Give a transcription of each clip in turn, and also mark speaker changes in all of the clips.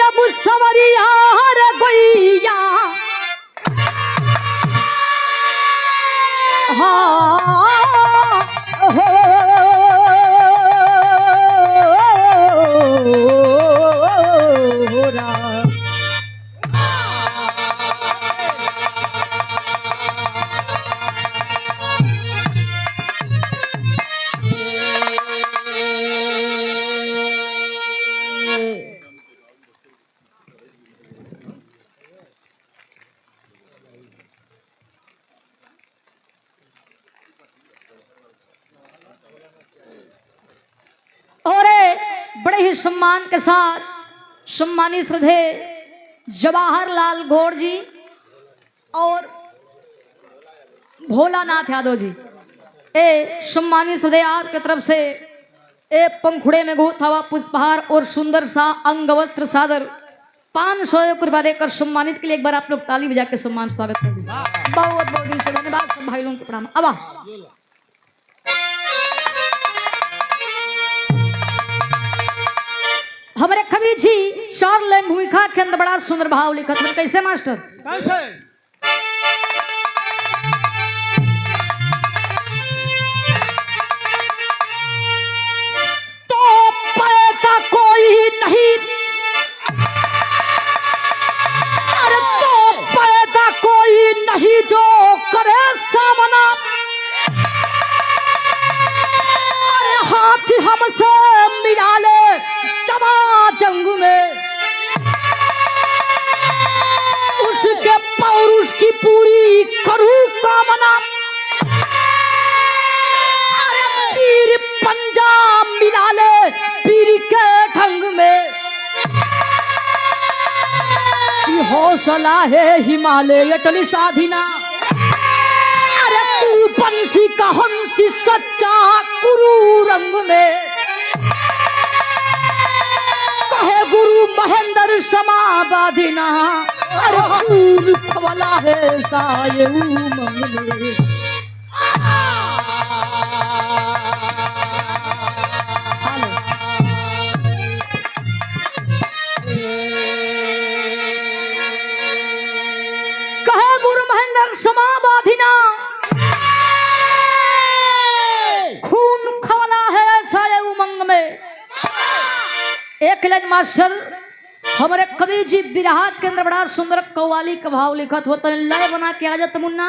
Speaker 1: अब सवरिया रे गोइया बड़े ही सम्मान के साथ सम्मानित थे जवाहरलाल गौड़ जी और भोलानाथ यादव जी। ए सम्मानित थे आपके तरफ से ए पंखुड़े में गुथा हुआ पुष्पहार और सुंदर सा अंग वस्त्र सादर 500 रुपया देकर सम्मानित के लिए एक बार आप लोग ताली बजा के सम्मान स्वागत कर दीजिए। बहुत बहुत दिन से धन्यवाद सब भाई लोगों को प्रणाम। अब हमारे कवि जी 4 लाइन भूमिका के अंदर बड़ा सुंदर भाव लिखत है। कैसे मास्टर?
Speaker 2: कैसे?
Speaker 1: तो पैदा कोई नहीं, अरे तो पैदा कोई नहीं जो करे सामना, अरे हाथी हमसे मिला ले जमा जंग में, उसके पौरुष की पूरी करूं कामना, अरे पीर पंजा मिला ले पीर के ढंग में, हौसला है हिमालय अटल साधिना, अरे तू बंसी का हंसी सच्चा गुरु रंग में, कहे गुरु महेंद्र समाबाधिना, अरे खून खवला है साये उमंग में। कहे गुरु महेंद्र समाबाधिना, खून खवला है साये उमंग में। एक लाइन मास्टर हमारे कवि जी बिरहा के अंदर बड़ा सुंदर कव्वाली का भाव लिखत होता है। लय बना के आ जाता मुन्ना।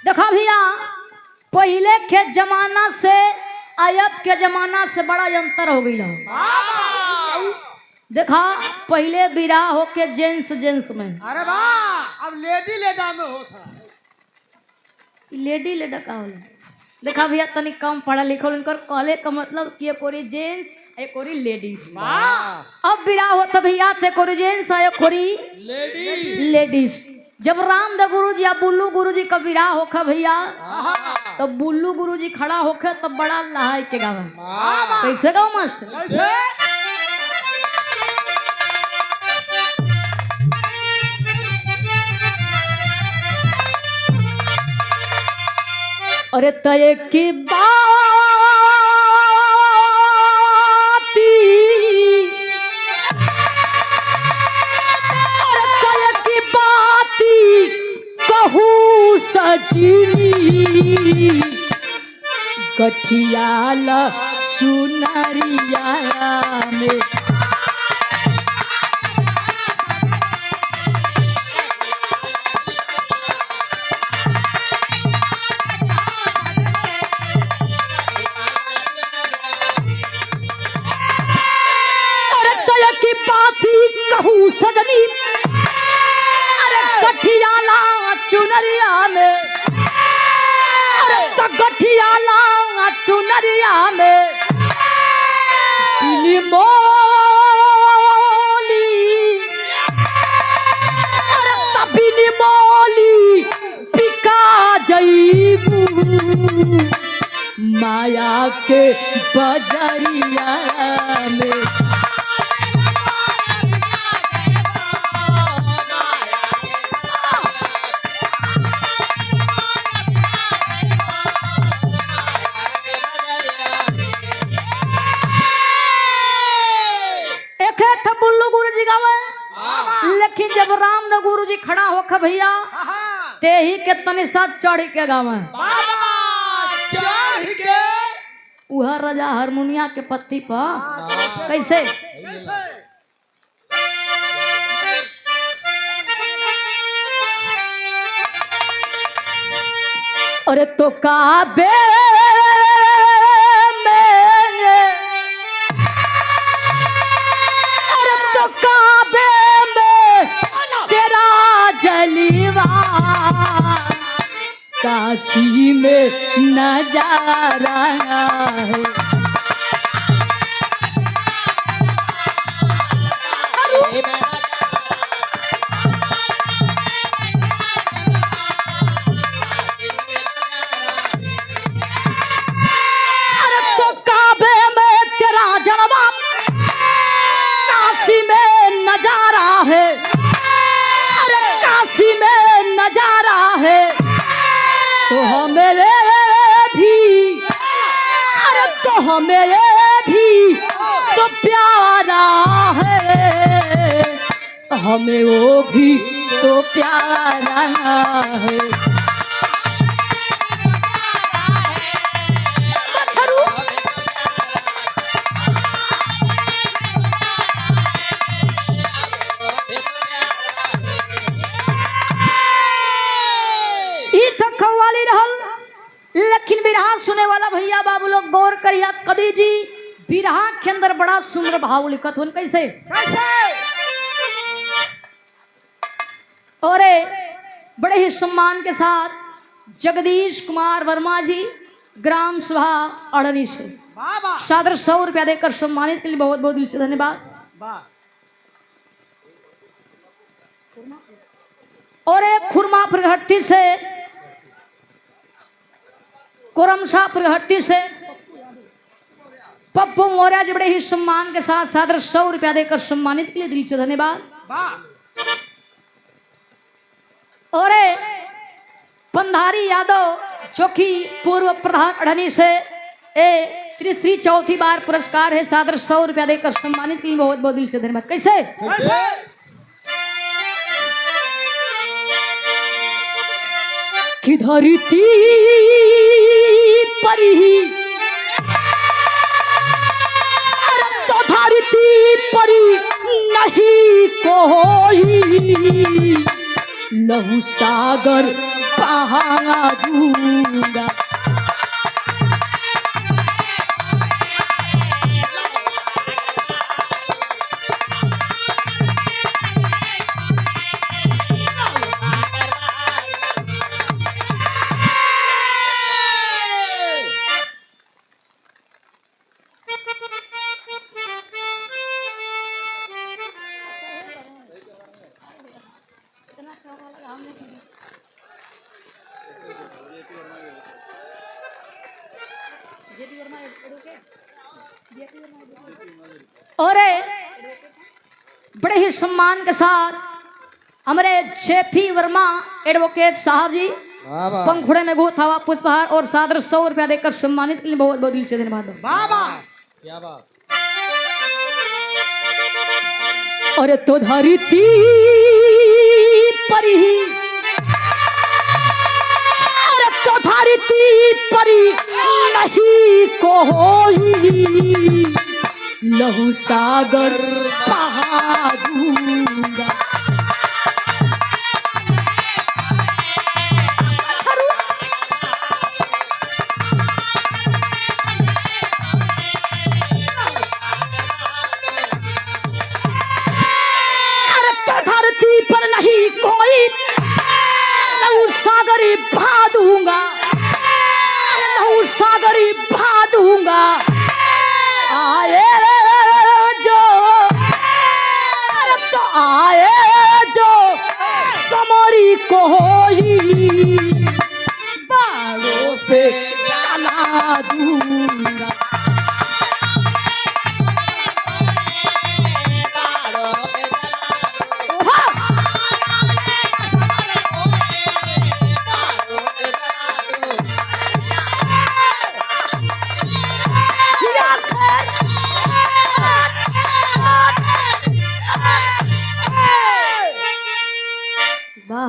Speaker 1: देखा भैया पहले के जमाना से अब के जमाना से बड़ा अंतर हो गई है। देखा पहले बिराह होके जेंट्स जेंट्स में,
Speaker 2: अरे वाह, अब लेडी लेडा में होता।
Speaker 1: लेडी लेडा का होला। देखा भैया तनी कम पढ़ा लिखल उनकर कहले का मतलब कि कोरी जेंट्स एक कोरी लेडीज। अब बिराह होता भैया थे कोरी जेंट्स है कोरी लेडीज। जब रामदेव गुरु जी या बुल्लू गुरु जी का बिराह होखा भैया तो बुल्लू गुरु जी खड़ा होके तब बड़ा लहाई के गावा। कैसे गाओ मास्टर? अरे तय की बाती, अरे तय की बाती कहूँ सजनी, गठियाल सुनरिया में, कहूँ सजनी, अरे गठियाला चुनरिया में, अरे तो गठियाला चुनरिया में बिनी मोली, अरे तो बिनी मोली पिका जईबू माया के बजरिया में। लेकिन जब राम न गुरु जी खड़ा होकर भैया ते ही के तनि साथ चढ़ के गावे
Speaker 2: चढ़ के
Speaker 1: उहा राजा हारमोनिया के पत्ती पर कैसे अरे तो काबे में अरे तो काबे में तेरा जलीवा काशी में नजारा है अरे तो काबे में तेरा जलवा काशी में नजारा है अरे काशी में नजारा है तो हमें भी अरे तो हमें भी तो प्यारा है हमें वो भी तो प्यारा है लेकिन बिरहा सुने वाला भैया बाबू लोग गौर करिया कवि जी बिरहा के अंदर बड़ा सुंदर भाव लिखत हुन कैसे और बड़े ही सम्मान के साथ जगदीश कुमार वर्मा जी ग्राम सभा अड़नी से सादर 100 रुपया देकर सम्मानित के लिए बहुत बहुत दिल से धन्यवाद। और एक खुरमा प्रगति से कोरमसा प्रगति से पप्पू मौर्य जी बड़े ही सम्मान के साथ सादर 100 रुपया देकर सम्मानित के लिए दिल से धन्यवाद। और पंधारी यादव जो कि पूर्व प्रधान अड़नी से तीसरी चौथी बार पुरस्कार है सादर 100 रुपया देकर सम्मानित के लिए बहुत बहुत दिल से धन्यवाद। कैसे कि धरती परी तो धरती परी नहीं कोई लहू सागर बहा दूंगा और बड़े ही सम्मान के साथ हमारे शेफी वर्मा एडवोकेट साहब जी पंखुड़े में गो था पुष्पहार और सादर 100 रुपया देकर सम्मानित के लिए बहुत बहुत दिल से धन्यवाद। और तो धरती परी अरे तो धरती परी नहीं कोई लहू सागर बहा दूंगा सागरी बहा दूंगा लहू सागरी बहा दूंगा आए जो तो आए जो कमरी को होई बालों से चला दूंगा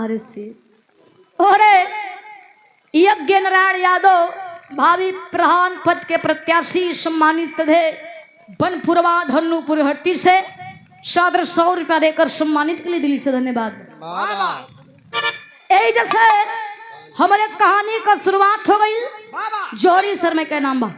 Speaker 1: हमारे सिर। और यज्ञ नारायण यादव भावी प्रधान पद के प्रत्याशी सम्मानित थे। बनपुरवा धनुपुर हट्टी से सादर 100 रुपया देकर सम्मानित के लिए दिल से धन्यवाद। यही जैसे हमारे कहानी का शुरुआत हो गई जौहरी शर्मा के नाम बा।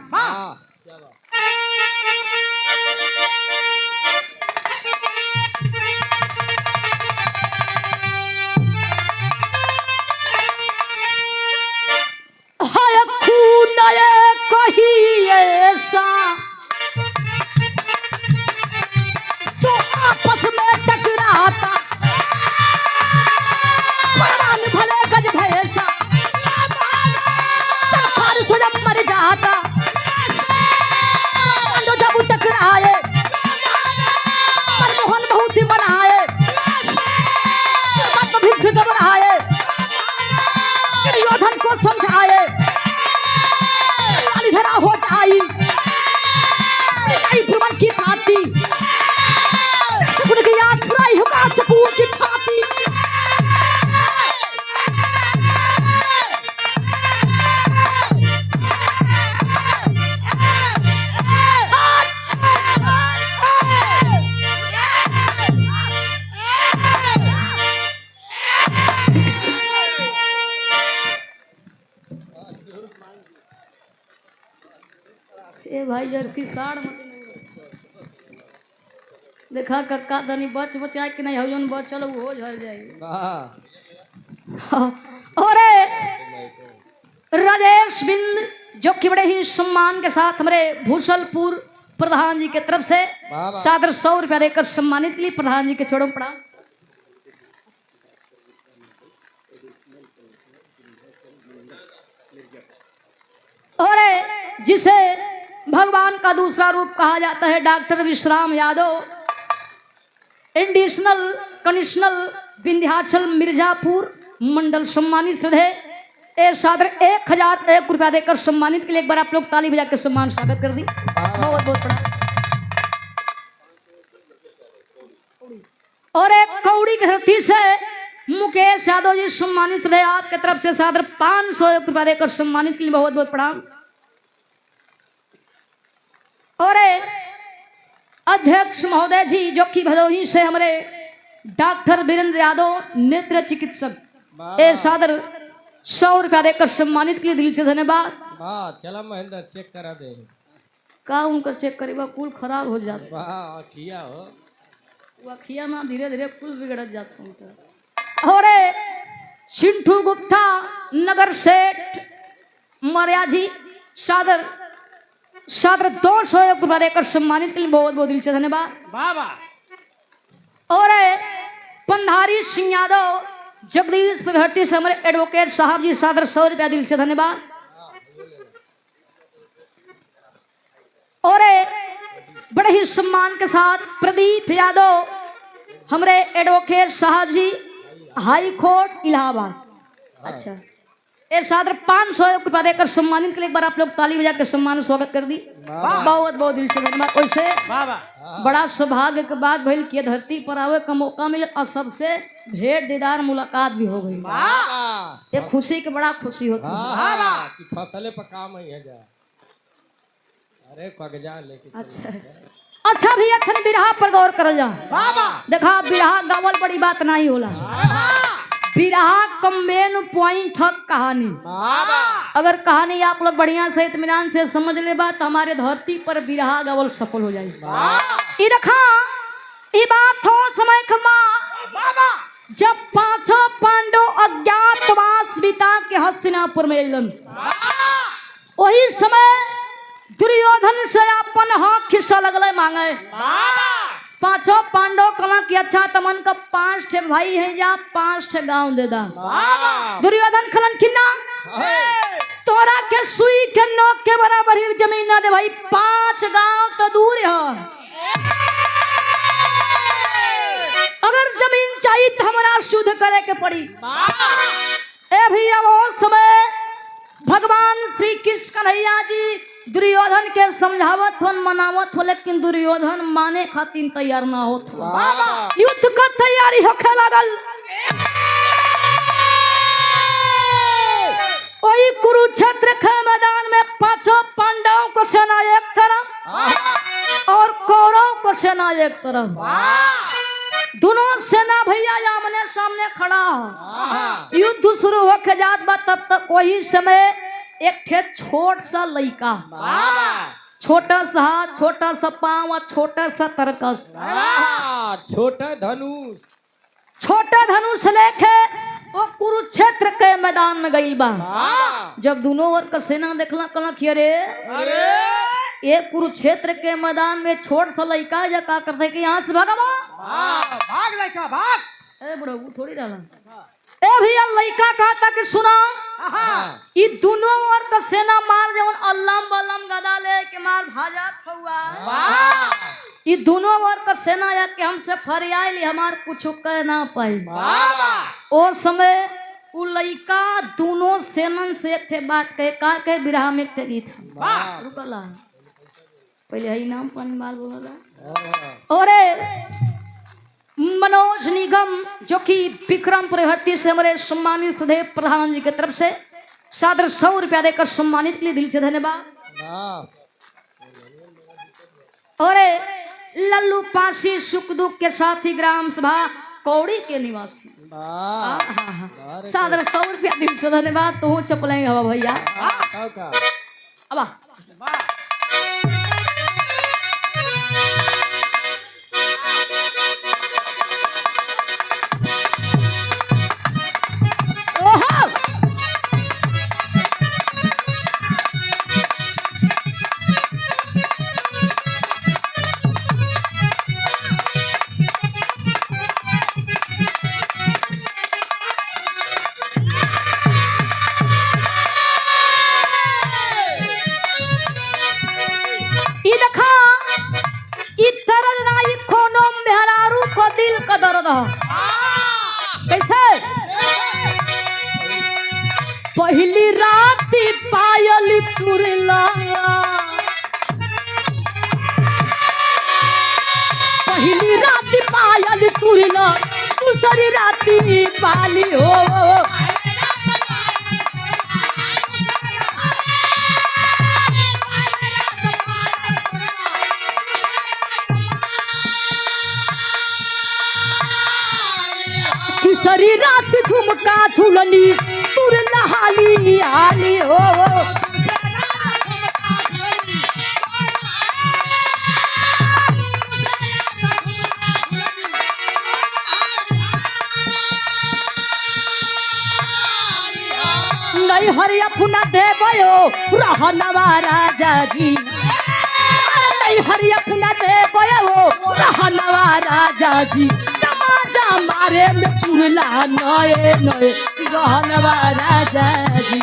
Speaker 1: कही ऐसा जो आपस में टकराता भले गज भैसा जब मर जाता जब टकराए मनमोहन बहुत ही मनाए घबराए दुर्योधन को समझाए धरा हो जाई पूर्वज की भांति उनकी याद बुराई होगा सकून की छाती। ए भाई जर्सी साड़ देखा कक्का तनी बच बचा कि नहीं हो बचल वो झड़ जाए। और राजेश बिंद जो कि बड़े ही सम्मान के साथ हमारे भूसलपुर प्रधान जी के तरफ से सादर 100 रुपया देकर सम्मानित के लिए प्रधान जी के छोड़ों पड़ा। और जिसे भगवान का दूसरा रूप कहा जाता है डॉक्टर विश्राम यादव एडिशनल कमिश्नर विंध्याचल मिर्जापुर मंडल सम्मानित थे। ए सादर 1001 रुपया देकर सम्मानित के लिए एक बार आप लोग ताली बजा के सम्मान स्वागत कर दी। बहुत बहुत बड़ा। और एक कौड़ी की धरती से मुकेश यादव जी सम्मानित रहे आपके तरफ से सादर 501 रुपया देकर सम्मानित के लिए बहुत बहुत प्रणाम। और अध्यक्ष महोदय जी जो कि भदोही से हमारे डॉक्टर वीरेंद्र यादव नेत्र चिकित्सक ए सादर 100 रुपया देकर सम्मानित के लिए दिल से धन्यवाद।
Speaker 2: चला महेंद्र चेक करा दे
Speaker 1: का उनका चेक करेगा कुल खराब हो जाता
Speaker 2: अखिया हो
Speaker 1: वो अखिया में धीरे धीरे कुल बिगड़ जाता उनका। और चिंटू गुप्ता नगर सेठ मरिया जी सादर 201 रुपया देकर सम्मानित के लिए बहुत बहुत दिल से धन्यवाद। और पंधारी सिंह यादव जगदीश भट्टी से हमारे एडवोकेट साहब जी सादर 100 रुपया दिल से धन्यवाद। और बड़े ही सम्मान के साथ प्रदीप यादव हमारे एडवोकेट साहब जी हाई कोर्ट इलाहाबाद। अच्छा ए सादर 501 रुपया देकर सम्मानित के लिए एक बार आप लोग ताली बजा के सम्मान स्वागत कर दी। बहुत बहुत दिल से धन्यवाद। वैसे बड़ा सौभाग्य के बाद भइल कि धरती पर आवे का मौका मिले और सबसे भेंट दीदार मुलाकात भी हो गई। ये खुशी के बड़ा खुशी होती है।
Speaker 2: फसले पर काम है जा अरे कागजात लेके
Speaker 1: अच्छा भैया थन बिरहा पर गौर कर जा। देखा बिरहा गावल बड़ी बात नहीं होला। बिरहा का मेन पॉइंट है कहानी। अगर कहानी आप लोग बढ़िया से इत्मीनान से समझ ले बात हमारे धरती पर बिरहा गावल सफल हो जाए। देखा ये बात हो समय खमा जब पांचों पांडव अज्ञातवास बिता के हस्तिनापुर में एलन वही समय दुर्योधन से अपन हक हिस्सा लगले मांगे। पांचों पांडव कला की अच्छा तमन का 5 ठे भाई है या 5 ठे गांव दे दा। दुर्योधन खलन किन्ना तोरा के सुई के नोक के बराबर ही जमीन ना दे भाई 5 गांव तो दूर है। अगर जमीन चाहिए तो हमारा शुद्ध करे के पड़ी। ए भैया वो समय भगवान श्री कृष्ण कन्हैया जी दुर्योधन के समझावत हो मनावत हो लेकिन दुर्योधन माने खातिर तैयार ना होत। युद्ध का तैयारी होखे लागल। कुरुक्षेत्र के मैदान में पांचों पांडवों को सेना एक तरफ और कौरव को सेना एक तरफ। दोनों सेना भैया आमने सामने खड़ा। युद्ध शुरू होके जात बा तब तक वही समय एक ठे छोट सा लड़का, छोटा सा हाथ, छोटा सा पांव और छोटा सा तरकस,
Speaker 2: छोटा धनुष,
Speaker 1: छोटा धनुष लेके वो कुरुक्षेत्र के मैदान में गई बा। जब दोनों ओर का सेना देखला कहला कि अरे ये कुरुक्षेत्र के मैदान में छोट सा लड़का या का करते कि यहाँ से भागा
Speaker 2: भाग लड़का भाग।
Speaker 1: ए बड़ो वो थोड़ी डाला। ए भैया लड़का कहता कि सुना ये दोनों ओर का सेना मार जवन अल्लाम बल्लम गदा ले के मार भाजात हुआ। ये दोनों ओर का सेना या के हमसे फरियाली हमार कुछ कह ना पाई। और समय उ लड़का दोनों सेनन से एक थे बात कहे का के विराह में थे गीत रुकला पहले हई नाम पानी माल बोला। और मनोज निगम जो कि विक्रम प्रहर्ती से हमारे सम्मानित सुधेव प्रधान जी की तरफ से सादर 100 रुपया देकर सम्मानित के लिए दिल से धन्यवाद। और लल्लू पासी सुख दुख के साथी ग्राम सभा कौड़ी के निवासी सादर 100 रुपया दिल से धन्यवाद। तो चपलेंगे हवा भैया अब कैसे पहली रात पायल तुरला, पहली रात पायल तुरला, दूसरी राती पाली हो। तीसरी रात झुमका झुलनी तुर नहाली आली हो। नहीं हरि अपना देवयो रहनवा राजा जी, नहीं हरि अपना देवयो रहनवा राजा जी। मारे में पुरला नए नए रहनवा राजा जी।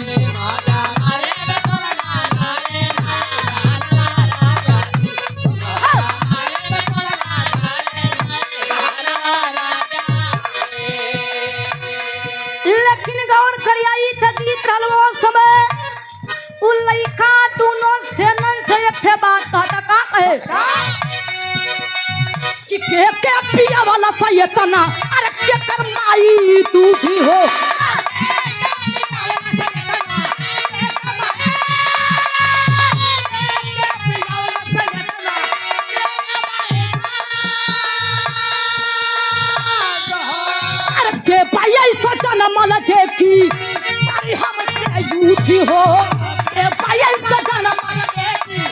Speaker 1: लेकिन गौर करियाई गीत रहलो समय उ लइका दोनों सेनन से एक बात कहता का कहे कि के पिया वाला सैतना अरे के कर माई तू भी हो। अरे के पाई सचन मन जे की अरे हम से झूठी हो। के पाई सचन मन जे की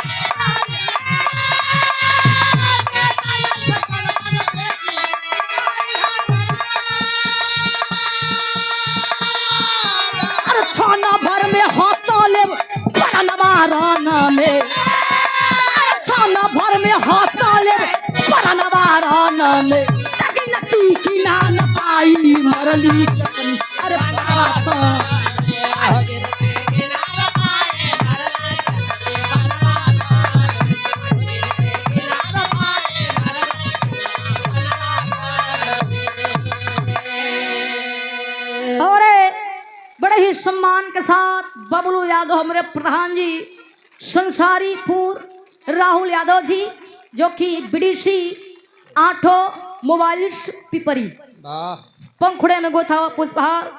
Speaker 1: छाना भर में हाथों ले परनवाराना में, छाना भर में हाथों ले परनवाराना में। लेकिन तीखी ना न पाई मरली अरे बड़े ही सम्मान के साथ बबलू यादव हमारे प्रधान जी, संसारीपुर राहुल यादव जी जो कि बीडीसी आठों मोबाइल पिपरी पंखुड़े में गोथा पुष्पहार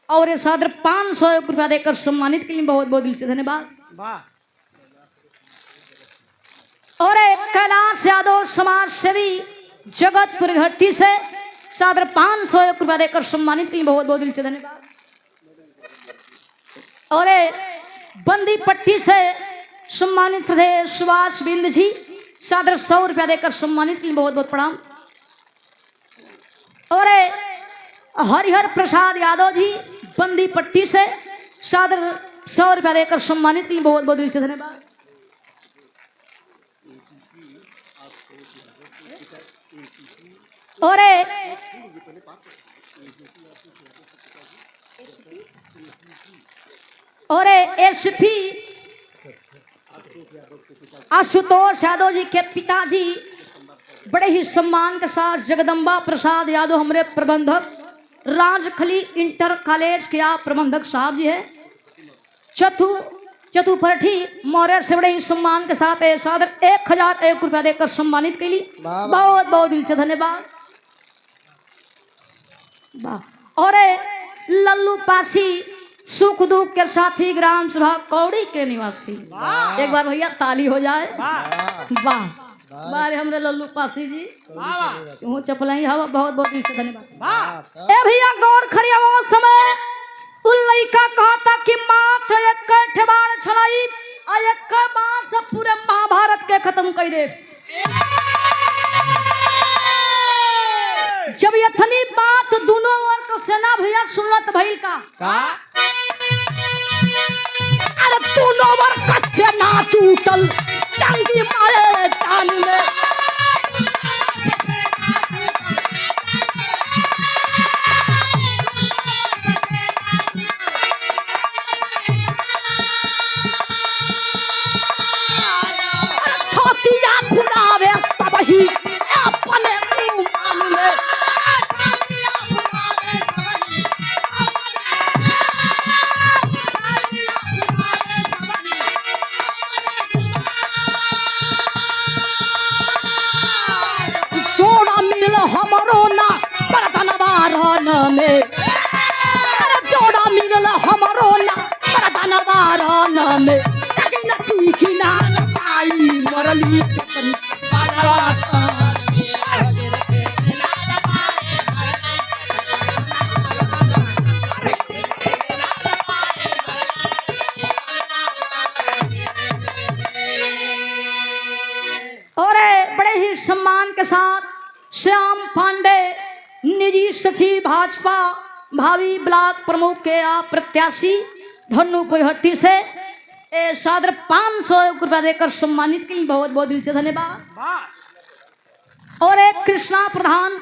Speaker 1: और ये सादर 500 रुपया देकर सम्मानित के लिए बहुत बहुत दिल से धन्यवाद।
Speaker 3: वाह
Speaker 1: और एक कैलाश यादव समाज सेवी जगतपुर घट्टी से सादर 500 रुपया देकर सम्मानित के लिए बहुत बहुत दिल से धन्यवाद। और बंदी पट्टी से सम्मानित रहे सुभाष बिंद जी सादर 100 रुपया देकर सम्मानित के लिए बहुत बहुत प्रणाम। और हरिहर प्रसाद यादव जी बंदी पट्टी से सादर 100 रुपया देकर सम्मानित के लिए बहुत बहुत दिल से धन्यवाद। और एसपी आशुतोष यादव जी के पिताजी बड़े ही सम्मान के साथ जगदम्बा प्रसाद यादव हमारे प्रबंधक राजखली इंटर कॉलेज के आप प्रबंधक साहब जी है चतुपरठी मौर्य से बड़े ही सम्मान के साथ सादर 1001 रुपया देकर सम्मानित के लिए बहुत बहुत दिल से धन्यवाद। और लल्लू पासी सुख दुख के साथी ग्राम सभा कौड़ी के निवासी एक बार भैया ताली हो जाए। वाह बारे हमरे लल्लू पासी जी तू चपलाई हवा बहुत बहुत दिल से धन्यवाद। ए भैया गौर खरिया समय उन लइका कहता कि मात्र एक ठेबाड़ छलाई आ एक बार से पूरे महाभारत के खत्म कर दे। जब यथनी बात दोनों ओर को सेना भैया सुनत भइल का अरे दोनों ओर कच्चे ना चूटल चांदी मारे कान में छोटिया फुलावे सब ही अपने मुंह में हमरो ना बरदनवारन में जोड़ा मिलल हमरो ना बरदनवारन में लेकिन तीखी ना आई मरली और बड़े ही सम्मान के साथ श्याम पांडे निजी सचिव भाजपा भावी ब्लॉक प्रमुख के आप प्रत्याशी धनुपुर हट्टी से सादर 500 रुपया देकर सम्मानित के लिए बहुत बहुत दिल से धन्यवाद। और एक कृष्णा प्रधान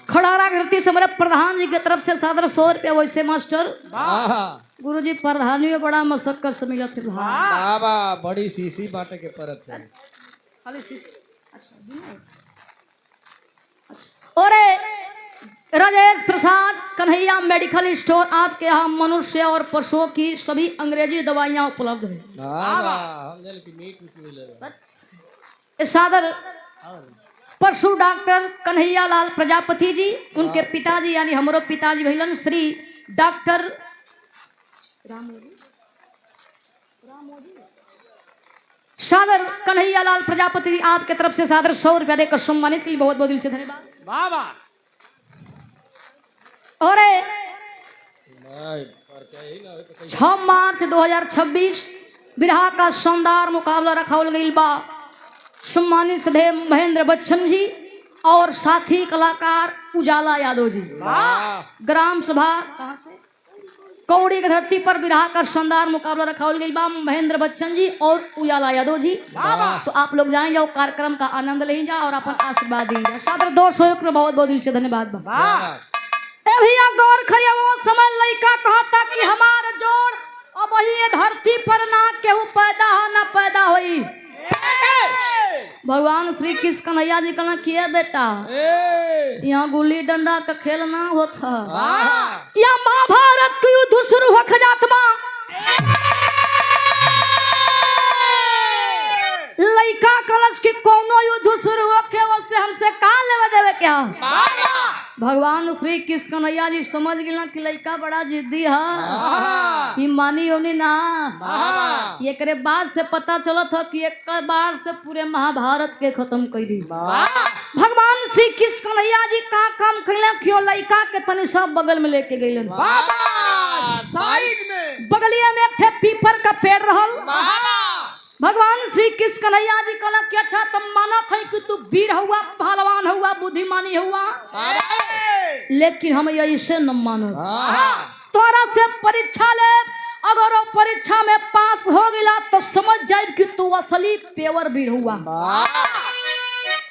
Speaker 1: खड़ारा घट्टी से हमारे प्रधान जी की तरफ से सादर 100 रुपया। वैसे मास्टर गुरु जी प्रधानी बड़ा मशक्कत से मिला थे
Speaker 2: बड़ी सीसी बाटे के परत है
Speaker 1: खाली सीसी। अच्छा और राजेश प्रसाद कन्हैया मेडिकल स्टोर आपके यहाँ मनुष्य और पशुओं की सभी अंग्रेजी दवाइयाँ उपलब्ध है। सादर पशु डॉक्टर कन्हैया लाल प्रजापति जी उनके पिताजी यानी हमारे पिताजी भैलन श्री डॉक्टर सादर कन्हैया लाल प्रजापति आपके तरफ से सादर 100 रुपया देकर सम्मानित के लिए बहुत बहुत दिल से धन्यवाद। और 6 मार्च 2026 बिरहा का शानदार मुकाबला रखा गई बा। सम्मानित थे महेंद्र बच्चन जी और साथी कलाकार उजाला यादव जी। ग्राम सभा कहाँ से कौड़ी की धरती पर बिरहा का शानदार मुकाबला रखा गई बा। महेंद्र बच्चन जी और उजाला यादव जी। तो आप लोग जाएं जाओ कार्यक्रम का आनंद ले जाओ और अपन आशीर्वाद दीजिए। सादर 200 रुपये बहुत बहुत दिल से धन्यवाद। भैया गौर खरिया वो समय लइका कहता कि हमार जोड़ अब वही धरती पर ना केहू पैदा हो ना पैदा होई। भगवान श्री कृष्ण कन्हैया जी कहना किए बेटा यहाँ गुल्ली डंडा का खेल ना होता या महाभारत के युद्ध शुरू हो खजातमा लइका कलश की कोनो युद्ध शुरू हो के उससे हमसे का लेवे देवे क्या भगवान श्री कृष्ण कन्हैया जी समझ गए कि लड़का बड़ा जिद्दी है, कि मानी होनी ना। एकरे बाद से पता चलत हो कि एक बार से पूरे महाभारत के खत्म कर दी। भगवान श्री कृष्ण कन्हैया जी का काम कैले क्यों लड़का के तनी सब बगल में लेके गए।
Speaker 2: साइड में
Speaker 1: बगलिया में एक थे पीपर का पेड़ रहल। भगवान श्री कृष्ण कन्हैया जी कहला कि अच्छा तुम माना था कि तू वीर हुआ, पहलवान हुआ, बुद्धिमानी हुआ, लेकिन हम ऐसे न मानो। तोरा से परीक्षा ले, अगर वो परीक्षा में पास हो गया तो समझ जाए कि तू असली पेवर वीर हुआ।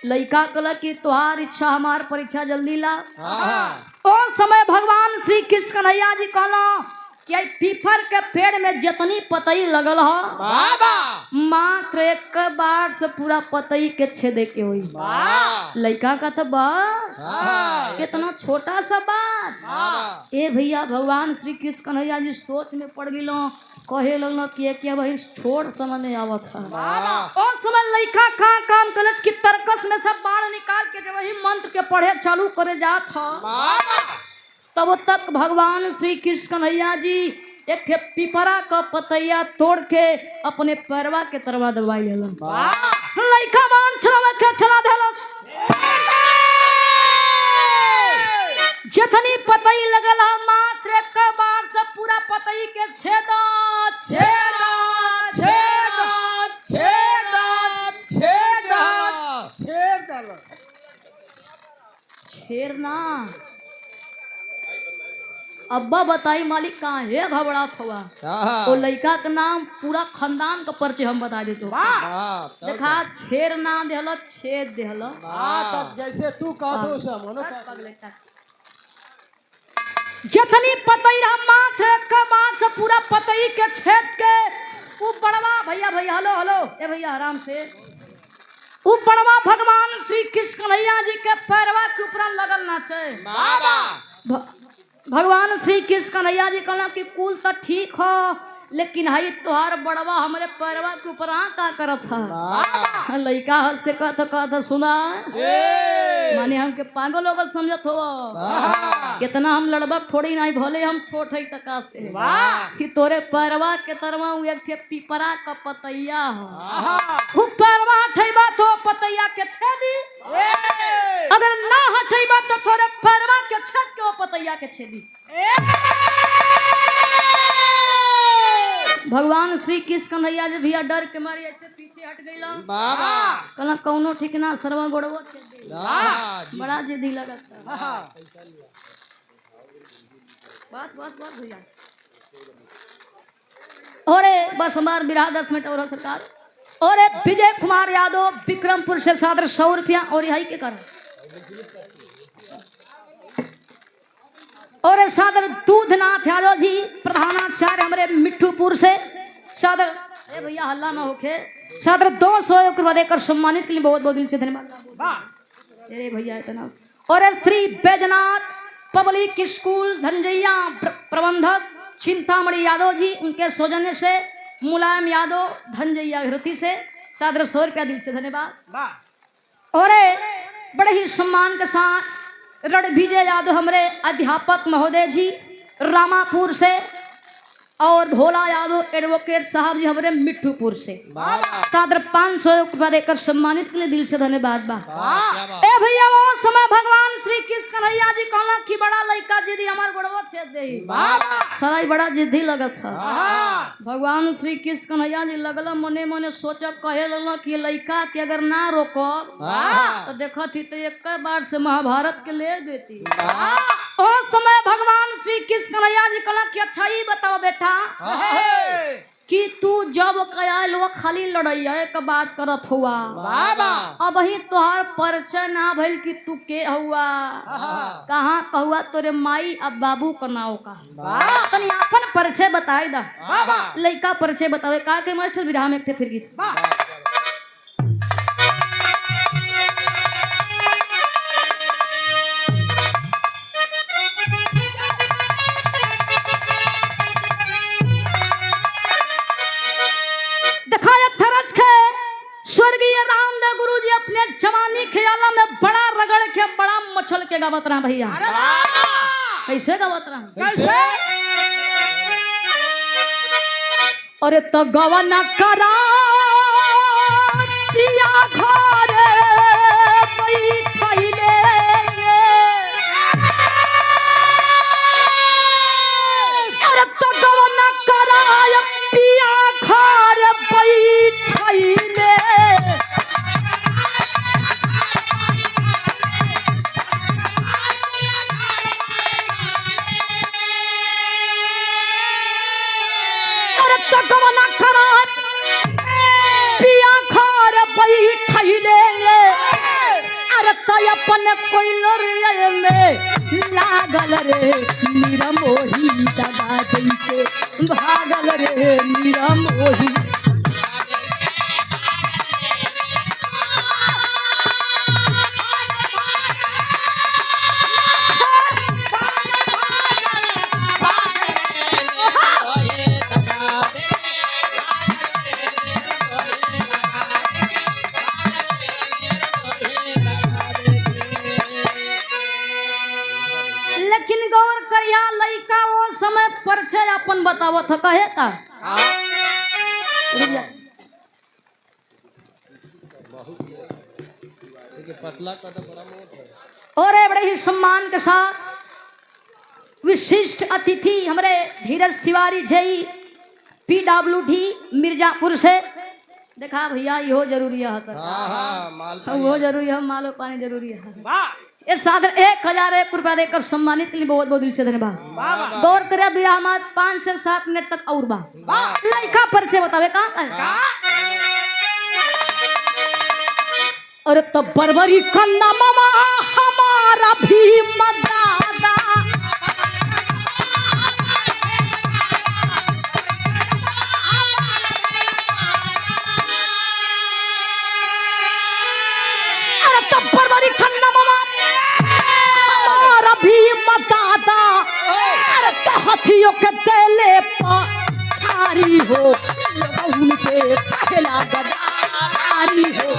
Speaker 1: लड़का कहला कि तुहार इच्छा हमार परीक्षा जल्दी ला। उस समय भगवान श्री कृष्ण कन्हैया जी कहला कि पीपर के पेड़ में जितनी पतई लगल हो मात्र एक बार से पूरा पतई के छेदे के हुई। लड़का का तो बस कितना छोटा सा बात। ए भैया भगवान श्री कृष्ण कन्हैया जी सोच में पड़ गए, कहे लगल कि क्या भाई छोड़ समझ नहीं आवत है। और समय लड़का का काम करत कि तर्कस में सब बाढ़ निकाल के जब वही मंत्र के पढ़े चालू करे जात था, तब तक भगवान श्री कृष्ण कन्हैया जी एक पिपरा का पतैया तोड़ के अपने पैरवा के तरवा दबाई लेलन। लड़का बाण चलावे के चला देलस। जितनी पतई लगल मात्र एक बार से पूरा पतई के छेदा छेदा छेदा
Speaker 2: छेदा छेदा छेदा
Speaker 1: छेरना। अब्बा बताई मालिक कहाँ है घबरात हुआ। वो लड़का का नाम पूरा खानदान का परिचय हम बता देते। देखा छेर ना देहल छेद देहल।
Speaker 2: जैसे तू कह
Speaker 1: जतनी पतई मात्र का बात से पूरा पतई के छेद के वो बड़वा भैया भैया हेलो हेलो ए भैया आराम से वो बड़वा भगवान श्री कृष्ण कन्हैया जी के पैरवा के ऊपर लगल नाचे। भगवान श्री कृष्ण कन्हैया जी कहना कि कुल तो ठीक हो, लेकिन हई तुहार बड़वा हमारे पैरवा के ऊपर का करत था। लड़का हंस के कहता सुना माने हमके पागल होगल समझत हो, कितना हम लड़बक थोड़ी नहीं, भले हम छोट है तका से कि तोरे पैरवा के तरवा एक पिपरा का पतैया हो, पैरवा हटैबा तो पतैया के छेदी, अगर ना हटैबा तो तोरे पैरवा के छेद के वो पतैया के छेदी। भगवान श्री कृष्ण कन्हैया जी भैया डर के मारे ऐसे पीछे हट गई। कहला कौनो ठीक ना सरवा गोड़वा छेद दे, बड़ा जिद्दी लगा था। बस बस बस भैया और बस हमार बिरहा 10 मिनट और सरकार। और विजय कुमार यादव विक्रमपुर से सादर 100 रुपया और यही के कारण और सादर दूधनाथ यादव जी प्रधानाचार्य हमारे मिट्ठूपुर से सादर ए भैया हल्ला ना होके सादर 200 रुपया देकर सम्मानित के लिए बहुत बहुत दिल से धन्यवाद। अरे भैया इतना। और श्री बैजनाथ पब्लिक स्कूल धनजैया प्रबंधक चिंतामणि यादव जी उनके सौजन्य से मुलायम यादव धनजैया हृति से सादर 100 रुपया दिल से धन्यवाद। और बड़े ही सम्मान के साथ रणविजय यादव हमारे अध्यापक महोदय जी रामापुर से और भोला यादव एडवोकेट साहब जी हमारे मिट्ठूपुर से सादर 500 रुपया देकर सम्मानित के लिए दिल से धन्यवाद। ए भैया वो समय भगवान श्री कृष्ण कन्हैया जी कहला कि बड़ा लड़का जिद्दी हमार गोड़वा छेद दे, सराई बड़ा जिद्दी लगत था। भगवान श्री कृष्ण कन्हैया जी लगल मने मने सोचब कहे लगल कि लड़का के अगर ना रोको तो देखत ही तो एक बार से महाभारत के ले देती। उस समय भगवान श्री कृष्ण कन्हैया जी कहला कि अच्छा ही बताओ बेटा कि तू जब कयाल वो खाली लड़ैया एक बात करत हुआ, अब ही तोहार परिचय ना भइल कि तू के हुआ, कहाँ कहुआ तोरे माई अब बाबू का नाव का तनी अपन परिचय बताए दा। लड़का परिचय बतावे का के मास्टर विराम एक थे फिर गीत। स्वर्गीय रामदेव गुरु जी अपने जवानी ख्याला में बड़ा रगड़ के बड़ा मछल के गावत रहा भैया। कैसे गावत रहा?
Speaker 2: कैसे?
Speaker 1: अरे तो गवना करा पिया घरे बैठैले अरे तो गवना करा पिया घर बैठैले अरे तो गवना करा पिया घर बैठैले अरे तो अपन कोइलर में लागल रे मीरा मोही दगा दई के भागल रे मीरा मोही। लेकिन गौर करिया लइका वो समय पर छे अपन बतावत ह कहे का रुक जा।
Speaker 2: देखिए पतला का तो बड़ा मोट है।
Speaker 1: और बड़े ही सम्मान के साथ विशिष्ट अतिथि हमारे धीरज तिवारी जई PWD मिर्जापुर से। देखा भैया यो जरूरी है सर।
Speaker 2: हाँ हाँ माल
Speaker 1: वो जरूरी है, मालो पानी जरूरी है। ये सादर 1001 रुपया देकर सम्मानित के लिए बहुत बहुत दिल से धन्यवाद। गौर करे विरामात 5 से 7 मिनट तक और बा लड़का परिचय बतावे कहाँ और तो बरबरी कन्ना मामा हमारा भी मदादा अरे तो बरबरी कन्ना मामा हमारा भी मदादा अरे तो हाथियों के तेले पारी हो उनके पहला गदारी हो।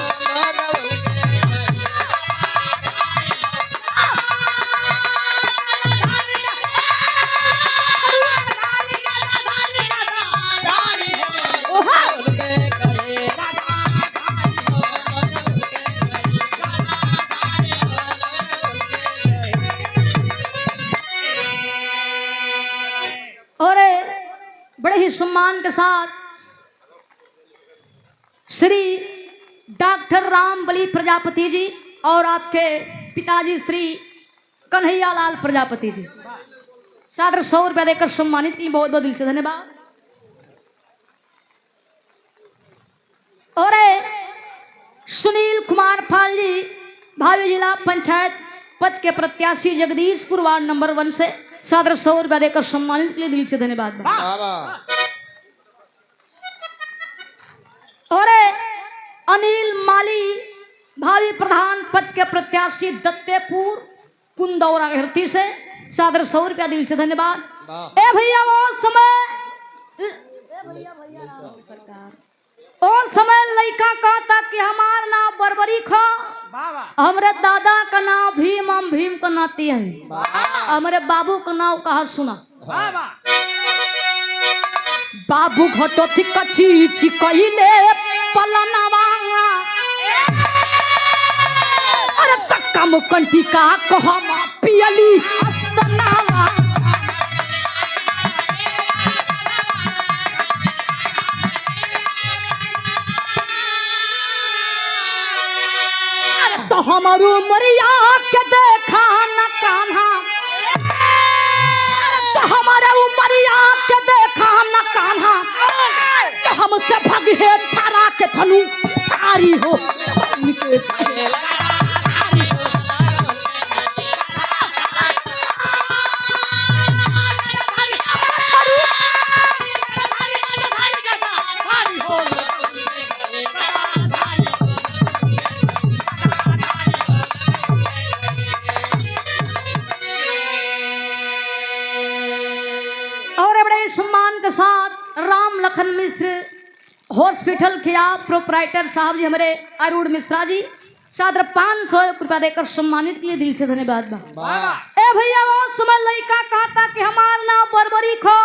Speaker 1: और बड़े ही सम्मान के साथ श्री डॉक्टर रामबली प्रजापति जी और आपके पिताजी श्री कन्हैया लाल प्रजापति जी सादर 100 रुपया देकर सम्मानित की बहुत बहुत दिल से धन्यवाद। और सुनील कुमार फाल जी भावी जिला पंचायत पद के प्रत्याशी जगदीशपुर वार्ड नंबर 1 से सादर 100 रुपया देकर सम्मानित के लिए दिल से धन्यवाद। और अनिल माली भावी प्रधान पद के प्रत्याशी दत्तेपुर कुंदौरा घरती से सादर 100 रुपया दिल से धन्यवाद। ए भैया वो समय ओ समय लड़का कहता कि हमार नाम बरबरी खा हमरे दादा का नाम भीम हम भीम का नाती है हमारे बाबू का नाम कहा सुना बाबू घटो थी कची चिकइले पलनवा अरे तक्का मुकंटी का कहमा पियली अस्तनावा अरे तो हमारू मरिया के देखा न कान्हा तो हमारे उमरिया के देखा न कान्हा तो हमसे भगे थारा के थनु थारी हो उनके सम्मान के साथ राम लखन मिश्र हॉस्पिटल के आप प्रोपराइटर साहब जी हमारे अरुण मिश्रा जी सादर 500 रुपया देकर सम्मानित के लिए दिल से धन्यवाद बा।
Speaker 2: वाह
Speaker 1: ए भैया वो समय लड़का कहता कि हमार नाम बरबरी खो,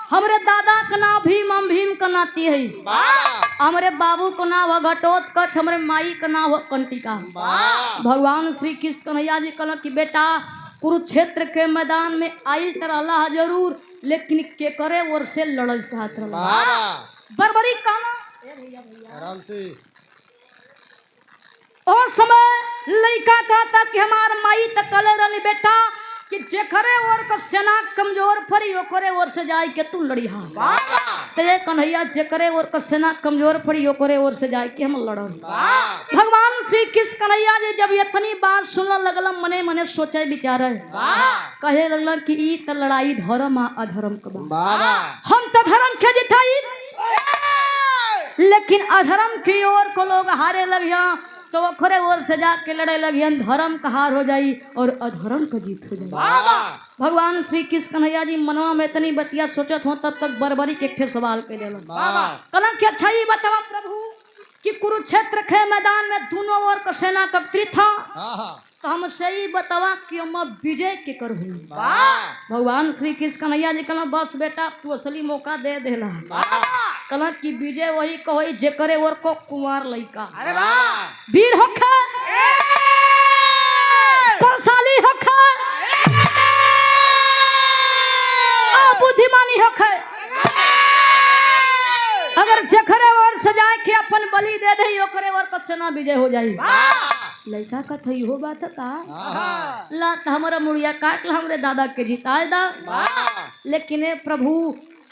Speaker 1: हमरे दादा का नाम भीम, हम भीम का नाती है,
Speaker 2: वाह
Speaker 1: हमरे बाबू का नाम है घटोत्कच, हमरे माई का नाम है कंटिका।
Speaker 2: वाह
Speaker 1: भगवान श्री कृष्ण कन्हैया जी कहला कि बेटा कुरुक्षेत्र के मैदान में आई तरह जरूर, लेकिन के करे और से लड़ल चाहत रहला।
Speaker 2: वाह
Speaker 1: बरबरी कहला
Speaker 2: आराम से
Speaker 1: और समय लड़का कहता कि हमार माई तक कले रही बेटा कि जेकरे और का सेना कमजोर पड़ी ओकरे ओर से जाए के तू लड़ी हा। ते कन्हैया जेकरे और का सेना कमजोर पड़ी ओकरे ओर से जाए के हम लड़ल। भगवान श्री कृष्ण कन्हैया जी जब इतनी बात सुनने लगल मने मने सोचे विचारे कहे लगल कि ई त लड़ाई धर्म आ अधर्म के बा।
Speaker 2: वाह
Speaker 1: हम तो धर्म के जिताई, लेकिन अधर्म की ओर को लोग हारे लगिया तो ओकरे ओर से जाके लड़े लगियन, धर्म का हार हो जाई और अधर्म का जीत हो जाई। भगवान श्री कृष्ण कन्हैया जी मनवा में इतनी बतिया सोचत हो तब तक बरबरी के एक सवाल के दिलन। कहलन कि अच्छा ही बतावा प्रभु कि कुरुक्षेत्र के मैदान में दोनों ओर का सेना कब्रित था, तो हम सही बतावा कि हम विजय के कर हुई। भगवान श्री कृष्ण कन्हैया जी कहला बस बेटा तू असली मौका दे देला। कहला कि विजय वही कहोई जेकरे ओर को कुंवार लइका वीर होखे, बलशाली होखे, बुद्धिमानी होखे, अगर जेकरे ओर से जाए के अपन बलि दे दे ओकरे ओर का सेना विजय हो जाई। लड़का का थई हो बात का ला त हमारा मुड़िया काट ला हमरे दादा के जिताए दा। लेकिन ए प्रभु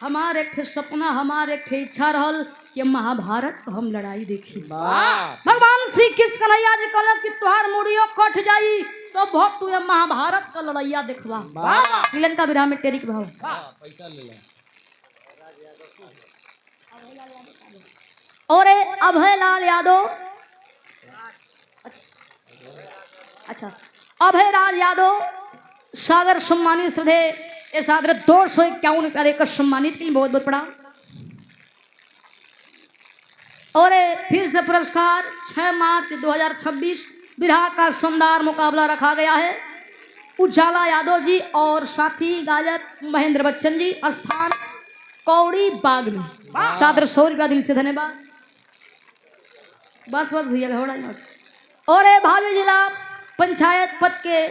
Speaker 1: हमारे एक सपना हमारे एक इच्छा रहल कि महाभारत को हम लड़ाई देखी। भगवान श्री कृष्ण कन्हैया जी कहलन कि तुहार मुड़ियो कट जाई तो बहुत तू महाभारत का लड़ाइया देखवा। मिलन का विराम में तेरी के भाव
Speaker 2: पैसा ले ले
Speaker 1: और अभय लाल यादव, अच्छा अभय राज यादव सागर सम्मानित थे। ये सागर 251 रुपया देकर सम्मानित के लिए बहुत बहुत पड़ा। और फिर से पुरस्कार 6 मार्च 2026 बिरहा का शानदार मुकाबला रखा गया है। उजाला यादव जी और साथी गायक महेंद्र बच्चन जी, स्थान कौड़ी बाग में। सादर 100 रुपया दिल से धन्यवाद। बस बस भैया घोड़ा मत। और भावी जिला पंचायत पद के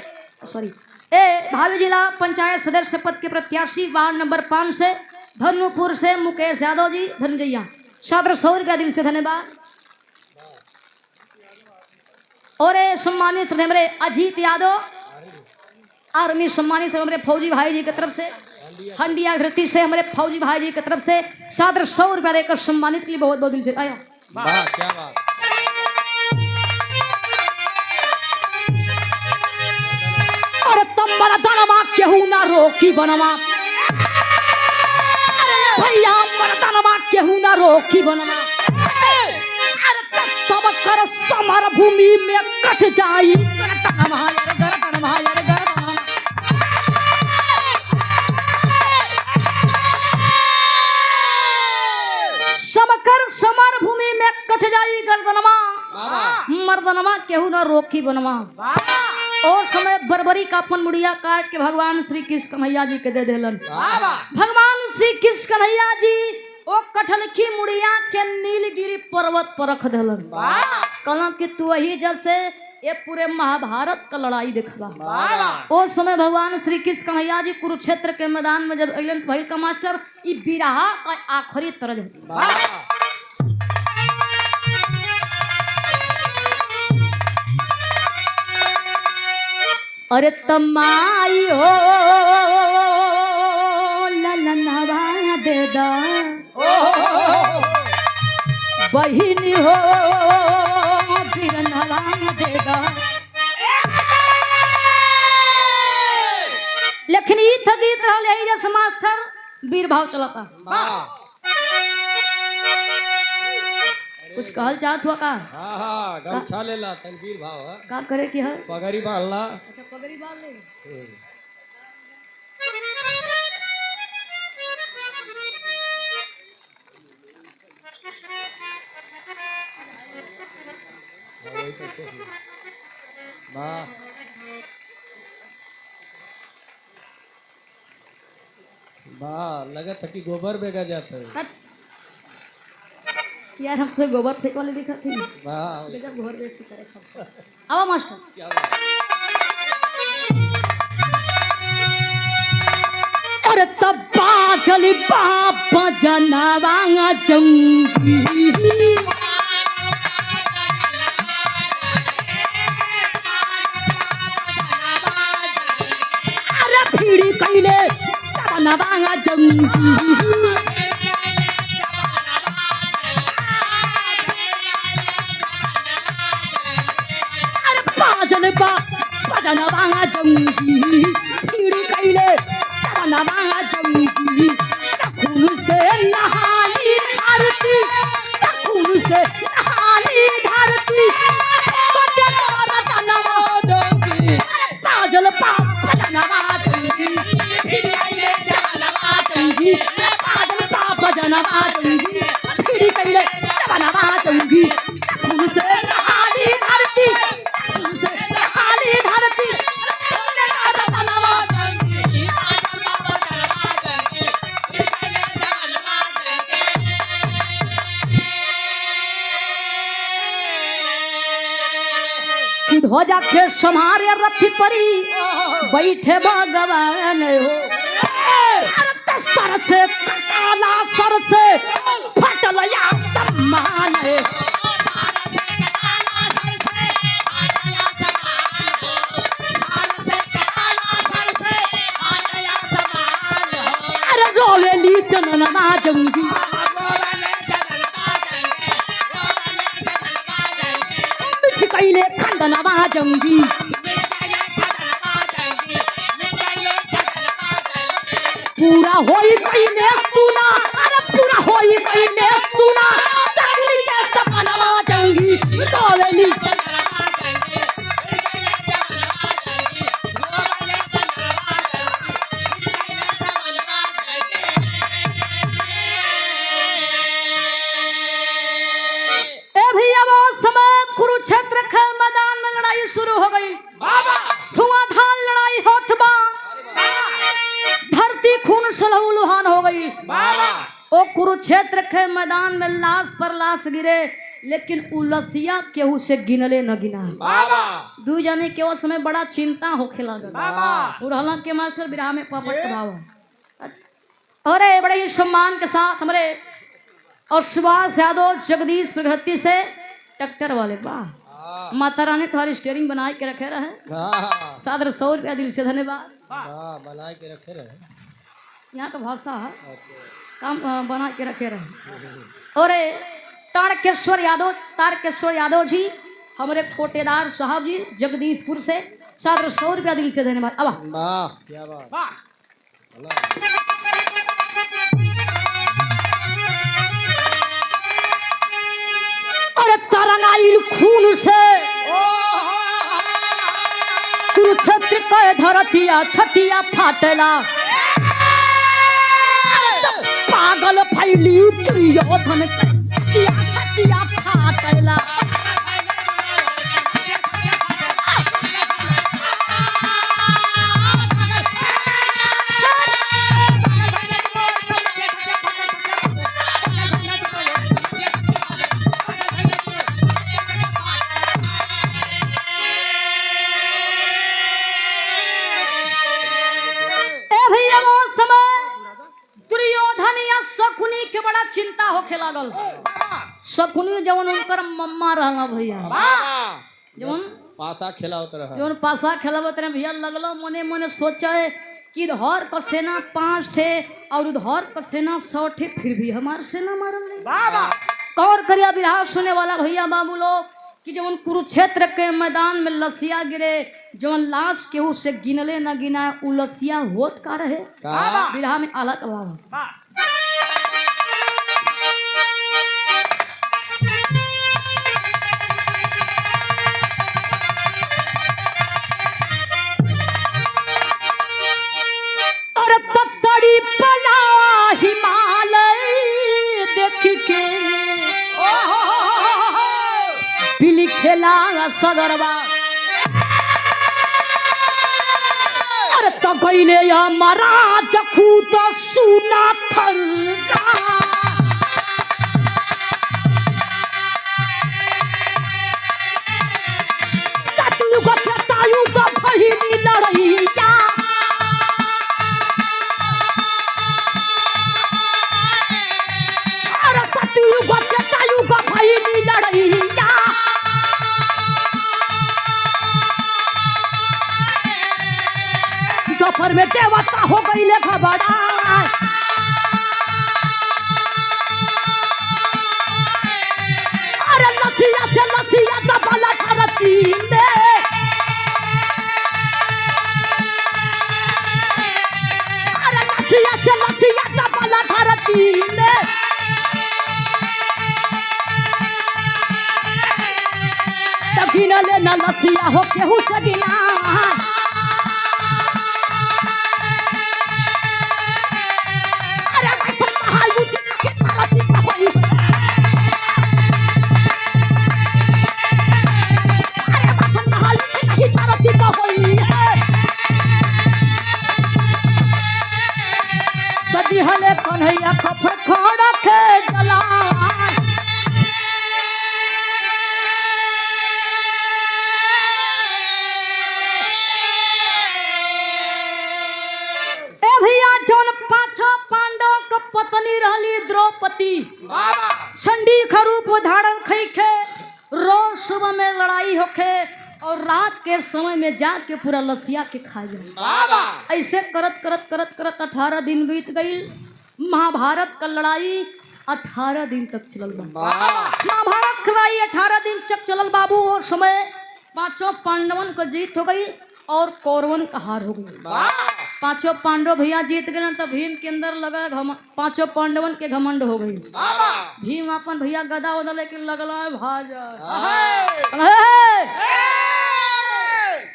Speaker 1: भावी जिला पंचायत सदस्य पद के प्रत्याशी वार्ड नंबर 5 से धनुपुर से मुकेश यादव जी धनजैया, सादर 100 रुपया दिल से धन्यवाद। और सम्मानित हमारे अजीत यादव आर्मी, सम्मानित हमारे फौजी भाई जी की तरफ से हंडिया धरती से हमारे फौजी भाई जी की तरफ से सादर 100 रुपया देकर सम्मानित के लिए बहुत बहुत दिल से आया।
Speaker 2: वाह क्या बात।
Speaker 1: अरे तम बड़ा दानवा केहू ना रोकी बनवा, भैया बड़ा दानवा केहू ना रोकी बनवा। अरे तब कर समर भूमि में कट जाई समकर समर भूमि में कट जाई गर्दनवा, मर्दनवा केहू ना रोकी बनवा। और समय बरबरी का अपन मुड़िया काट के भगवान श्री कृष्ण कन्हैया जी के दे देलन। भगवान श्री कृष्ण कन्हैया जी ओ कटहल की मुड़िया के नीलगिरी पर्वत पर रख देलन। कहला कि तू वही जैसे ये पूरे महाभारत का लड़ाई देखबा। उस समय भगवान श्री कृष्ण कन्हैया जी कुरुक्षेत्र के मैदान में जब अइलन भइल का मास्टर ई बिरहा का आखिरी तरज अरे तमाई हो ललनवा दे दा बहिनी हो बिरनवा दे दा। लेकिन ई था गीत रहल यही जैसे मास्टर वीर भाव चलता। कुछ कहल चाहत हुआ का?
Speaker 2: हाँ गमछा ले ला तनवीर भाव है
Speaker 1: का करे की है
Speaker 2: पगड़ी बांध ला।
Speaker 1: अच्छा पगड़ी बांध ले।
Speaker 2: वही तो वाह वाह, लगा था कि गोबर बेगा जाता है।
Speaker 1: हट। यार हमसे गोबर फेंक वाले दिखा थी
Speaker 2: वाह
Speaker 1: जब गोबर बेइज्जती करे खा। आओ मास्टर।
Speaker 2: क्या बात।
Speaker 1: अरे तब्बा चली बाबा जनवांगा जंगी अरे भीड़ी कैले जनवांगा जंगी अरे पाजल बाबा जनवांगा जंगी भीड़ी कैले जनवांगा जंगी खून से नहाली धरती खून से नहाली धरती पाजल पापा जनवा जंगी पाजल पापा जनवा जंगी फिर कैले जनवा जंगी खून से नहाली धरती खून से नहाली धरती कि ध्वजा के समारे रथी परी बैठे भगवान हो अरे सर से कटाला सर से फटल आसमान अरे रोले ली जनना जंगी कैले खंडनवा जंगी पूरा होई कैले सुना अरे पूरा होई कैले सुना तकली के सपनवा जंगी डोलेली ए भैया वो समय कुरुक्षेत्र के मैदान में लड़ाई शुरू हो गई धुआंधार लड़ाई होत बा धरती खून से लहूलुहान हो गई ओ कुरुक्षेत्र के मैदान में लाश पर लाश गिरे लेकिन उलसिया केहू से गिनले न गिना दू जने के उस समय बड़ा चिंता होखे लागल उड़हला के मास्टर विराह में पपट भाव अरे बड़े ही सम्मान के साथ हमारे और सुभाष यादव जगदीश प्रगति से ट्रैक्टर वाले वाह माता रानी तुम्हारी स्टीयरिंग बनाए के रखे रहे सादर 100 रुपया दिल से धन्यवाद
Speaker 2: बनाए के रखे रहे।
Speaker 1: यहाँ तो भाषा है काम बना के रखे रहे और तारकेश्वर यादव जी हमारे कोटेदार साहब जी जगदीशपुर से सादर 100 रुपया दिल से धन्यवाद। अब
Speaker 2: वाह क्या बात।
Speaker 1: अरे तरंगाइल खून से कुरुक्षेत्र के धरतिया छतिया फाटेला पागल फैली दुर्योधन छतिया फाटेला शकुनी के बड़ा चिंता होखे लागल शकुनी जवन उनकर मम्मा रहला भैया जवन
Speaker 2: पासा खेलावत रहा
Speaker 1: जवन पासा खेलावत रहे भैया लगलो मने मने सोचे कि इधर का सेना 5 थे और उधर का सेना 100 थे फिर भी हमार सेना मारल नहीं कौर करिया बिरहा सुने वाला भैया बाबू लोग कि जवन कुरुक्षेत्र के मैदान में लसिया गिरे जवन लाश केहू से गिनले न गिना उ लसिया होत का रहे बिरहा में आला कबावा और पतड़ी पला हिमालय देख के दिल खेला सगरवा तो गईले हमारा जखू तो सुना थर भईनी लड़ैया अरे सतयुग त्रेतायुग भईनी लड़ैया दोपहर में देवता हो गईले घबरा अरे लसिया से लसिया दबला धरती में अरे लसिया से लसिया दबला धरती में तगिन ले न लसिया हो केहू से गिना हले कन्हैया खफर खड़ा के जला ए भैया जौन पांचों पांडव के पत्नी रहली द्रौपदी संडी का रूप धारण कई के रोज सुबह में लड़ाई होके और रात के समय में जाके पूरा लसिया के खा जाए ऐसे करत करत करत करत 18 दिन बीत गई महाभारत का लड़ाई 18 दिन तक चलल महाभारत की लड़ाई 18 दिन तक चलल बाबू और समय पांचों पांडवन को जीत हो गई और कौरवन का हार हो गई पांचों पांडव भैया जीत गए तो भीम के अंदर लगा पांचों पांडवन के घमंड हो गई भीम अपन भैया गदा उदा लेके लगला भाजा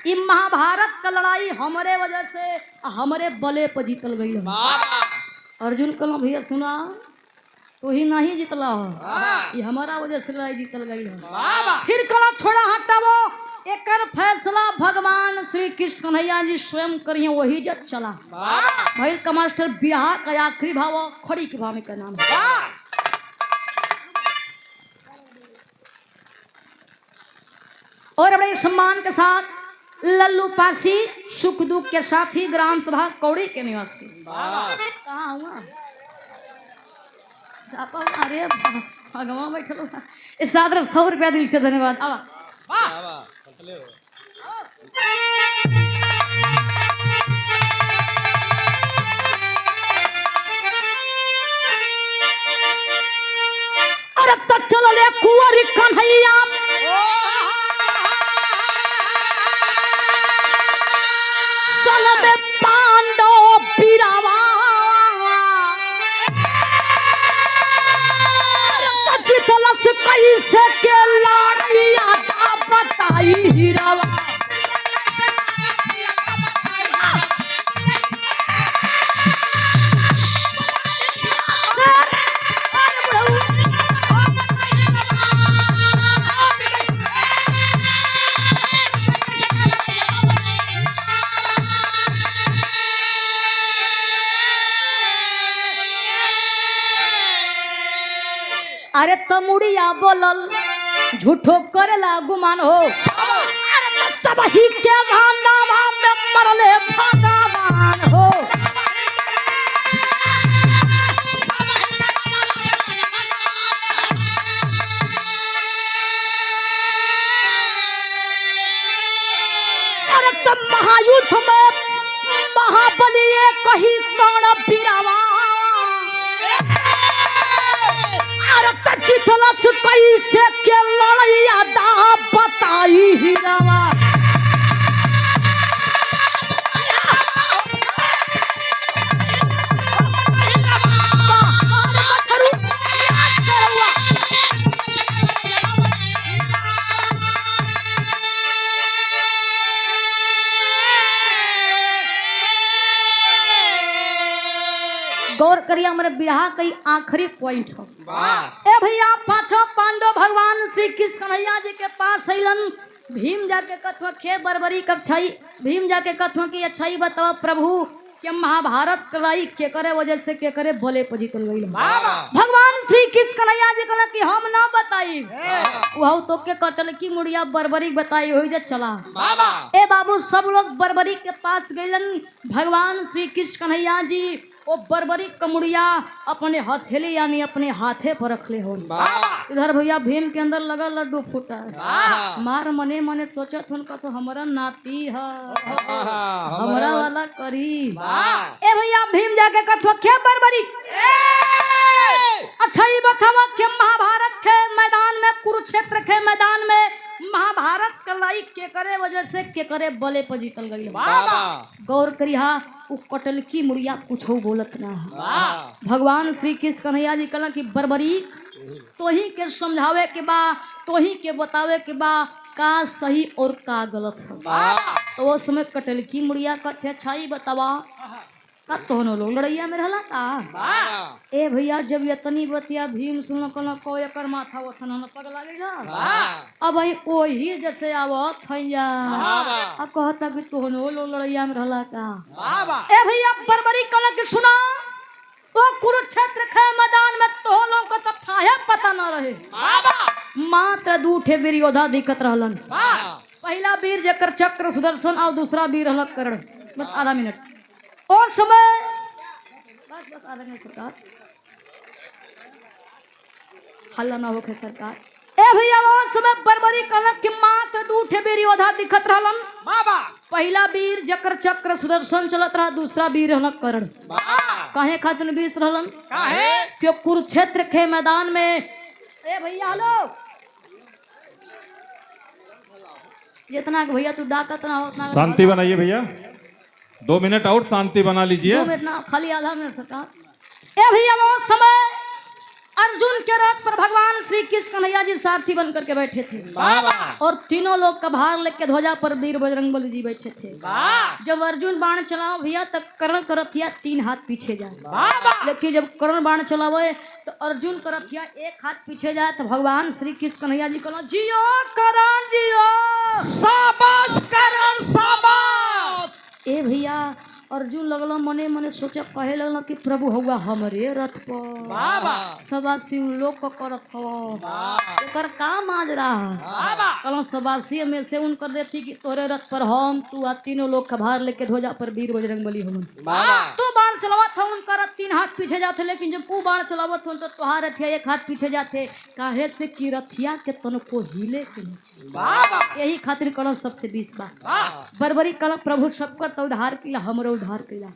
Speaker 1: ये महाभारत का लड़ाई हमारे वजह से हमारे बले पर जीतल गई अर्जुन कहला भैया सुना तो ही नहीं जीतला ये हमारा वजह से लड़ाई जीतल गई फिर कहला छोड़ा हटावो एक फैसला भगवान श्री कृष्ण कन्हैया जी स्वयं करिए वही जब चला भाई का मास्टर बिहार का आखिरी भाव खड़ी के भाव का नाम है और बड़े सम्मान के साथ लल्लू पासी सुख दुख के साथी ग्राम सभा कौड़ी के निवासी कहाँ हुआ अरे भगवान बैठो इस 100 रुपया दिल से धन्यवाद अरे तो चलो ले कुंवर कन्हैया पांडव पीरावा जितलस कैसे के लड़िया बताई हीरावा अरे तमुड़िया बोलल झूठो करेला गुमान हो अरे सब ही के नामा में मरले भगवान हो अरे तब महायुद्ध में महाबली कही कौन बीरावा जितलस कैसे के लड़ैया दा बताई हीरावा गौर करिए हमारे बिरहा कई आखिरी पॉइंट हो ए भैया पांचों पांडव भगवान श्री कृष्ण कन्हैया जी के पास अलन भीम जाके कथवा खे बरबरी कब छई। भीम जाके कथवा की अच्छाई बतावा प्रभु कि महाभारत कराई के करे वजह से के करे बोले पजितल गई। भगवान श्री कृष्ण कन्हैया जी कहला कि हम ना बताई वह तो के कटल की मुड़िया बरबरी बताई हो जे चला। ए बाबू सब लोग बरबरी के पास गइलन। भगवान श्री कृष्ण कन्हैया जी वो बरबरी कमुड़िया अपने हथेली यानी अपने हाथे पर रख ले हो। इधर भैया भीम के अंदर लगा लड्डू फूटा है। मार मने मने सोचत उनका तो हमारा नाती है हमारा वाला करी। ए भैया भीम जाके कथवा क्या बरबरी अच्छा ही बतावा कि महाभारत के मैदान में कुरुक्षेत्र के मैदान में महाभारत कलाई के करे वजह से के करे बले पर जीतल गई। गौर करिहा उ कटल की मुड़िया कुछ बोलत ना है। भगवान श्री कृष्ण कन्हैया जी कहला कि बरबरी तोही के समझावे के बा तोही के बतावे के बा का सही और का गलत है। तो वो समय कटल की मुड़िया कथे छाई बतावा का तोहनो लोग लड़ैया में रहला का। ए भैया जब इतनी बतिया भीम सुनो कहला को एकर माथा वथन न पगला गइला। अब भाई ओही जैसे आवत हैया अब कहता कि तोहनो लोग लड़ैया में रहला का। ए भैया बरबरी कहला कि सुना तो कुरुक्षेत्र के मैदान में तो लोग को तब था पता न रहे। मात्र दूठे वीर योद्धा दिखत रहलन। पहला वीर जकर चक्र सुदर्शन और दूसरा वीर रहल कर्ण। बस आधा मिनट और समय बस आधा मिनट सरकार हल्ला ना होके सरकार। ए भैया वो समय बरबरी कहला कि मात्र दूठे वीर योद्धा दिखत रहलन। पहला वीर जकर चक्र सुदर्शन चलत रहा दूसरा वीर रहल कर्ण। काहे खातिर बीस रहलन क्यों कुरुक्षेत्र के मैदान में। ए भैया हेलो जितना भैया तू डाकत ना उतना
Speaker 3: शांति बनाइए भैया 2 मिनट और शांति बना लीजिए।
Speaker 1: 2 मिनट ना खाली आधा मिनट सरकार। ए भैया वो समय अर्जुन के रथ पर भगवान श्री कृष्ण कन्हैया जी सारथी बन करके बैठे थे और तीनों लोग का भार लेके ध्वजा पर वीर बजरंगबली जी बैठे थे। जब अर्जुन बाण चलाओ भैया तक कर्ण करथिया 3 हाथ पीछे जाए। लेकिन जब कर्ण बाण चलावे तो अर्जुन करथिया 1 हाथ पीछे जाए तो भगवान श्री कृष्ण कन्हैया जी कहला जियो कर्ण जियो शाबाश कर्ण शाबाश। ए भैया अर्जुन लगल मने मने सोचे कहे लगल कि प्रभु हुआ हमरे रथ पर सबासी लोग को करत हो एकर का माजरा कहल सबासी में से उनकर देती कि तोरे रथ पर हम तू आ तीनों लोग का भार लेके ध्वजा पर वीर बजरंगबली हो। तू बाण चलावत था उनका रथ 3 हाथ पीछे जाते लेकिन जब तू बाण चलावत हो तो तुहार रथिया 1 हाथ पीछे जाते काहे से कि रथिया के तनको हिले के नीचे यही खातिर कहल सबसे 20 बार बरबरी कहल प्रभु सबकर तो उद्धार किया हमरो उद्धार किया।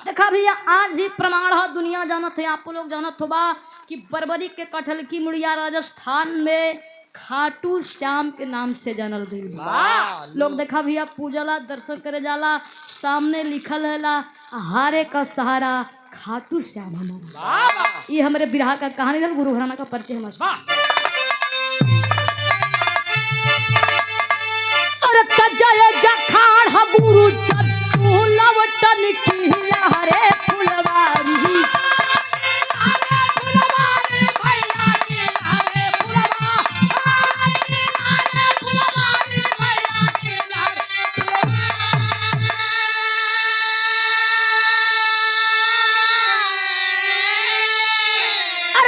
Speaker 1: देखा भैया आज भी प्रमाण है दुनिया जानत है आप लोग जानत हो बा कि बरबरी के कटहल की मुड़िया राजस्थान में खाटू श्याम के नाम से जानल गई। लोग देखा भैया पूजला दर्शन करे जाला सामने लिखल है हारे का सहारा खाटू श्याम हमारा। ये हमारे बिरहा का कहानी है गुरु घराना का परिचय हमारा। अरे तजय जखाड़ ह गुरु चतु लवटन की हरे फुलवारी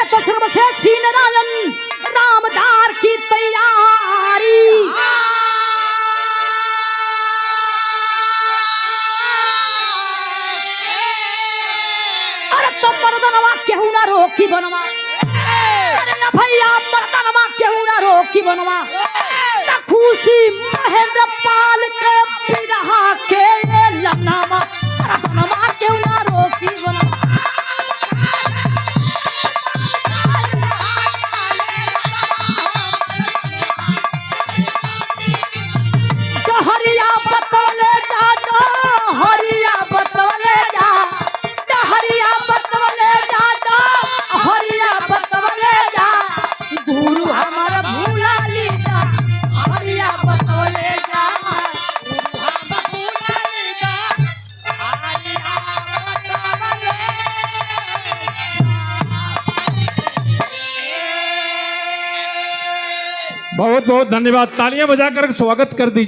Speaker 1: तो सर्वश्रेष्ठ नारायण रामदार की तैयारी। अरे तो मर्दनवा केहू ना रोकी बनवा। अरे ना भैया मर्दनवा केहू ना रोकी बनवा। खुशी महेंद्र पाल के बिरहा के लनावा मर्दनवा केहू ना रोकी बनवा।
Speaker 3: बहुत बहुत धन्यवाद, तालियां बजाकर स्वागत कर दीजिए।